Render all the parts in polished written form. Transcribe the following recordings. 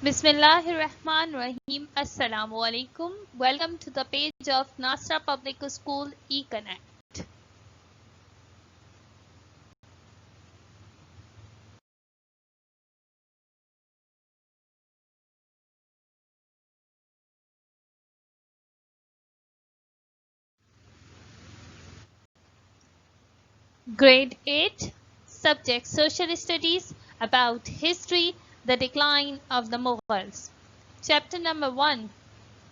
Bismillahirrahmanirrahim. Assalamu alaikum. Welcome to the page of Nasra Public School eConnect. Grade 8, subject Social Studies, about history, the decline of the Mughals. Chapter number 1,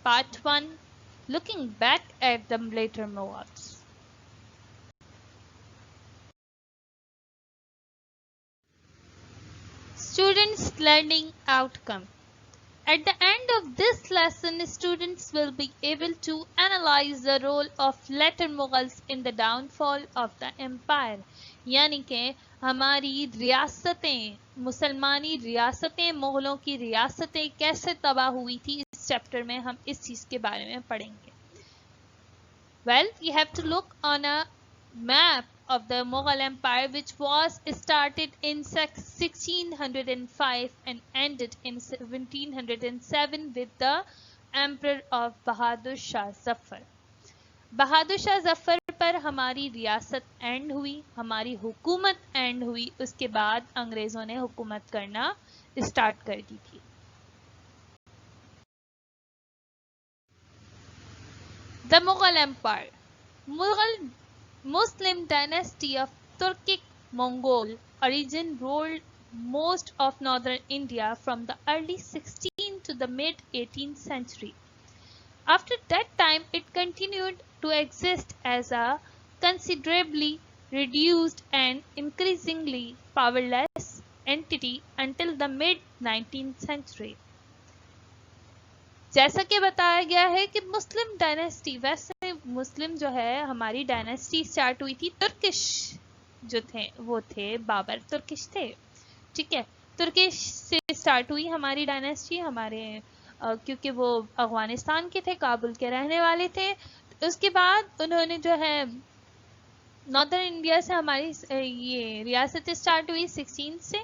part 1, looking back at the later Mughals. Students' learning outcome. At the end of this lesson, students will be able to analyze the role of later Mughals in the downfall of the empire. यानी कि हमारी रियासतें, मुसलमानी रियासतें, मुगलों की रियासतें कैसे तबाह हुई थी, इस चैप्टर में हम इस चीज़ के बारे में पढ़ेंगे. Well, you have to look on a map of the Mughal Empire, which was started in 1605 and ended in 1707 with the Emperor of Bahadur Shah Zafar. Bahadur Shah Zafar पर हमारी रियासत एंड हुई, हमारी हुकूमत एंड हुई, उसके बाद अंग्रेजों ने हुकूमत करना स्टार्ट कर दी थी. The Mughal Empire. Muslim dynasty of Turkic Mongol origin ruled most of northern India from the early 16th to the mid 18th century. After that time, it continued to exist as a considerably reduced and increasingly powerless entity until the mid-19th century. जैसा कि बताया गया है कि मुस्लिम dynasty, वैसे मुस्लिम जो है हमारी डायनेस्टी स्टार्ट हुई थी, तुर्किश जो थे वो थे बाबर, तुर्किश थे, ठीक है, तुर्किश से स्टार्ट हुई हमारी डायनेस्टी, हमारे क्योंकि वो अफगानिस्तान के थे, काबुल के रहने वाले थे. उसके बाद उन्होंने जो है नॉर्दर्न इंडिया से हमारी ये रियासत स्टार्ट हुई 16 से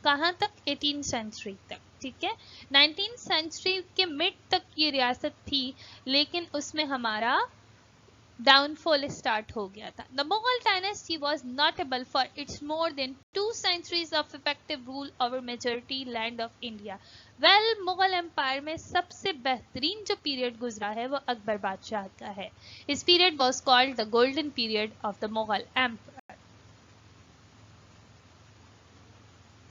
कहाँ तक, 18th सेंचुरी तक, ठीक है. 19th सेंचुरी के मिड तक ये रियासत थी, लेकिन उसमें हमारा डाउनफॉल स्टार्ट हो गया था. The Mughal dynasty was notable for its more than 2 centuries of effective rule over majority land of India. Well, Mughal empire में सबसे बेहतरीन जो पीरियड गुजरा है वो अकबर बादशाह का है. इस period was called the golden period of the Mughal Empire.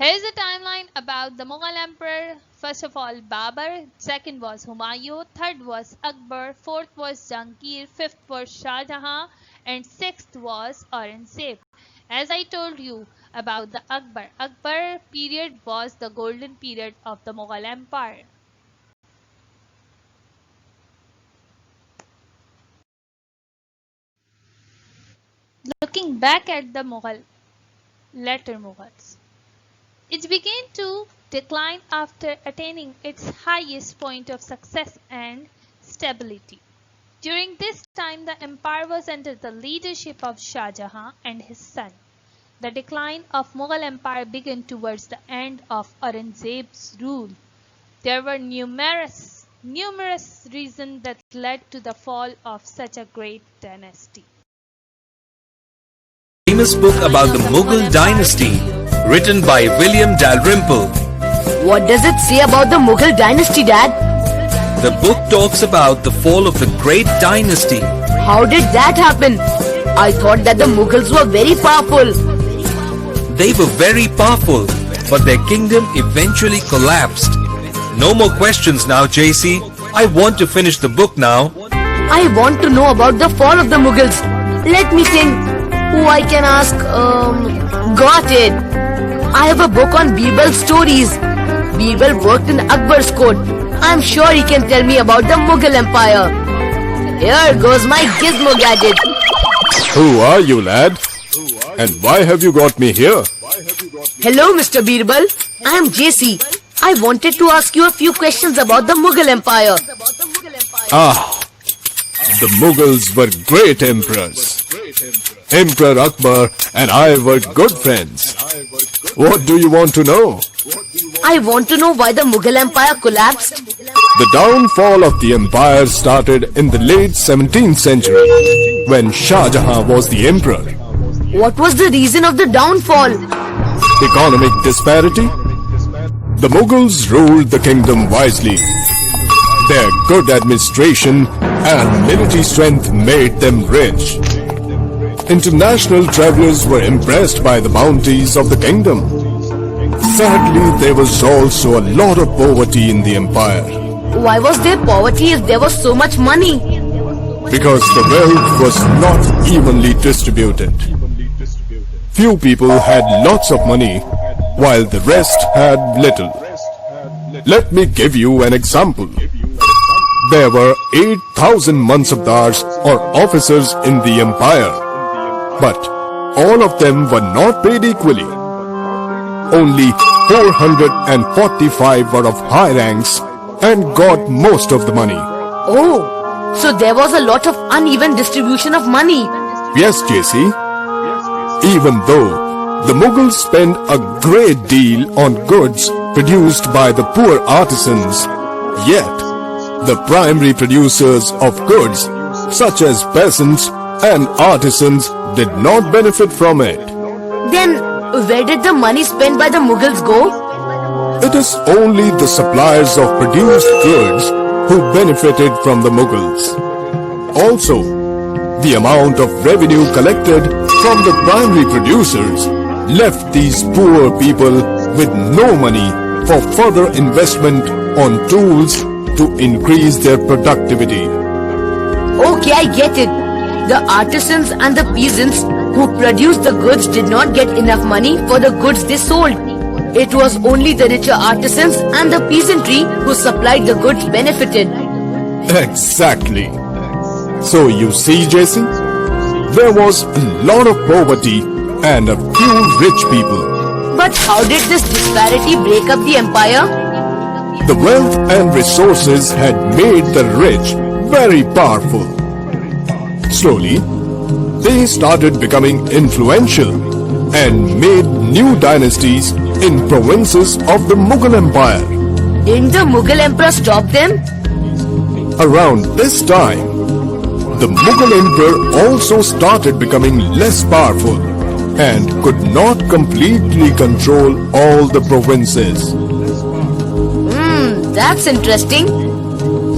Here is a timeline about the Mughal Emperor. First of all, Babur. Second was Humayun. Third was Akbar. Fourth was Jahangir. Fifth was Shah Jahan. And sixth was Aurangzeb. As I told you about the Akbar period was the golden period of the Mughal Empire. Looking back at the later Mughals. It began to decline after attaining its highest point of success and stability. During this time, the empire was under the leadership of Shah Jahan and his son. The decline of Mughal Empire began towards the end of Aurangzeb's rule. There were numerous reasons that led to the fall of such a great dynasty. Famous book about the Mughal dynasty, written by William Dalrymple. What does it say about the Mughal dynasty, Dad? The book talks about the fall of the great dynasty. How did that happen? I thought that the Mughals were very powerful. They were very powerful, but their kingdom eventually collapsed. No more questions now, JC. I want to finish the book now. I want to know about the fall of the Mughals. Let me think. Who I can ask? Got it. I have a book on Birbal's stories. Birbal worked in Akbar's court. I'm sure he can tell me about the Mughal Empire. Here goes my gizmo gadget. Who are you, lad? And why have you got me here? Hello, Mr. Birbal. I am JC. I wanted to ask you a few questions about the Mughal Empire. Ah, the Mughals were great emperors. Emperor Akbar and I were good friends. What do you want to know? I want to know why the Mughal Empire collapsed. The downfall of the empire started in the late 17th century, when Shah Jahan was the emperor. What was the reason of the downfall? Economic disparity? The Mughals ruled the kingdom wisely. Their good administration and military strength made them rich. International travelers were impressed by the bounties of the kingdom. Sadly, there was also a lot of poverty in the empire. Why was there poverty if there was so much money? Because the wealth was not evenly distributed. Few people had lots of money, while the rest had little. Let me give you an example. There were 8,000 mansabdars or officers in the empire, but all of them were not paid equally. Only 445 were of high ranks and got most of the money. Oh, so there was a lot of uneven distribution of money. Yes, JC. Even though the Mughals spent a great deal on goods produced by the poor artisans, yet the primary producers of goods, such as peasants and artisans, did not benefit from it. Then, where did the money spent by the Mughals go? It is only the suppliers of produced goods who benefited from the Mughals. Also, the amount of revenue collected from the primary producers left these poor people with no money for further investment on tools to increase their productivity. Okay, I get it. The artisans and the peasants who produced the goods did not get enough money for the goods they sold. It was only the richer artisans and the peasantry who supplied the goods benefited. Exactly. So you see, JC, there was a lot of poverty and a few rich people. But how did this disparity break up the empire? The wealth and resources had made the rich very powerful. Slowly, they started becoming influential and made new dynasties in provinces of the Mughal Empire. Didn't the Mughal emperor stop them? Around this time, the Mughal emperor also started becoming less powerful and could not completely control all the provinces. That's interesting.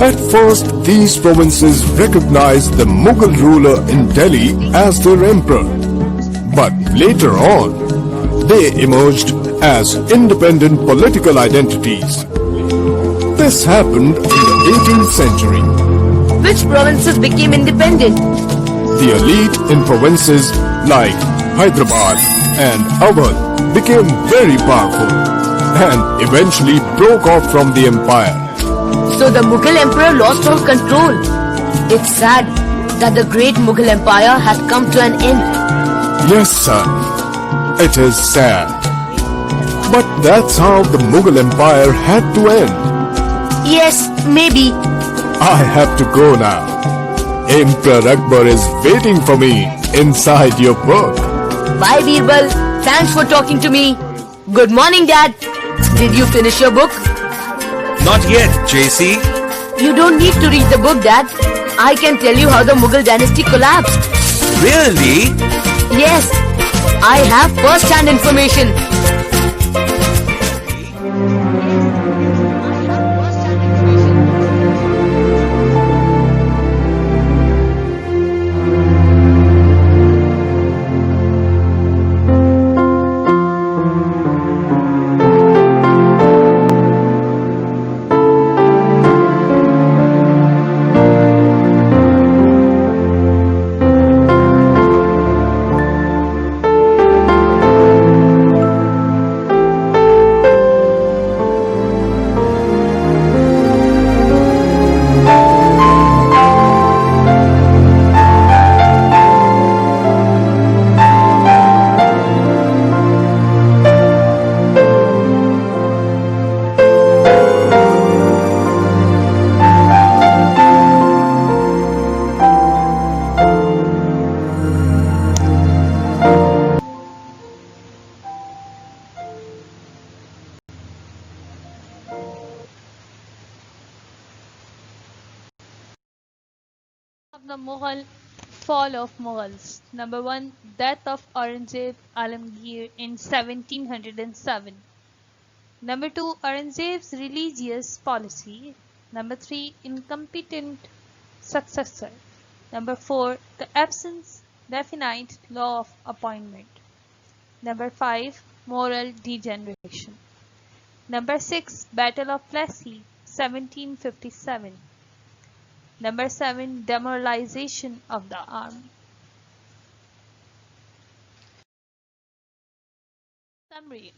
At first, these provinces recognized the Mughal ruler in Delhi as their emperor. But later on, they emerged as independent political identities. This happened in the 18th century. Which provinces became independent? The elite in provinces like Hyderabad and Awadh became very powerful and eventually broke off from the empire. So the Mughal emperor lost all control. It's sad that the great Mughal empire has come to an end. Yes, son. It is sad. But that's how the Mughal empire had to end. Yes, maybe. I have to go now. Emperor Akbar is waiting for me inside your book. Bye, Birbal. Thanks for talking to me. Good morning, Dad. Did you finish your book? Not yet, JC. You don't need to read the book, Dad. I can tell you how the Mughal dynasty collapsed. Really? Yes, I have first-hand information. the fall of Mughals. Number 1, death of Aurangzeb Alamgir in 1707. Number 2, Aurangzeb's religious policy. Number 3, incompetent successor. Number 4, the absence definite law of appointment. Number 5, moral degeneration. Number 6, Battle of Plassey, 1757. Number 7, demoralization of the army. Summary.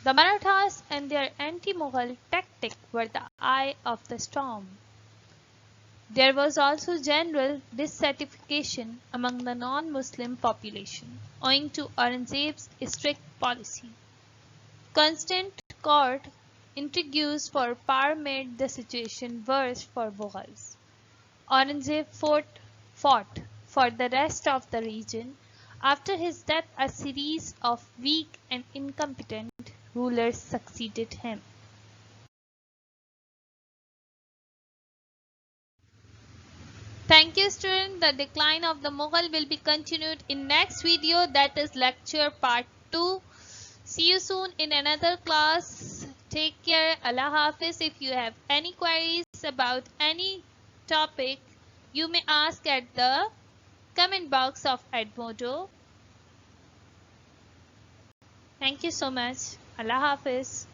The Marathas and their anti-Mughal tactic were the eye of the storm. There was also general dissatisfaction among the non-Muslim population, owing to Aurangzeb's strict policy. Constant court intrigues for power made the situation worse for Mughals. Aurangzeb fought for the rest of the region. After his death, a series of weak and incompetent rulers succeeded him. Thank you, students. The decline of the Mughal will be continued in next video, that is lecture part 2. See you soon in another class. Take care. Allah Hafiz. If you have any queries about any topic, you may ask at the comment box of Edmodo. Thank you so much. Allah Hafiz.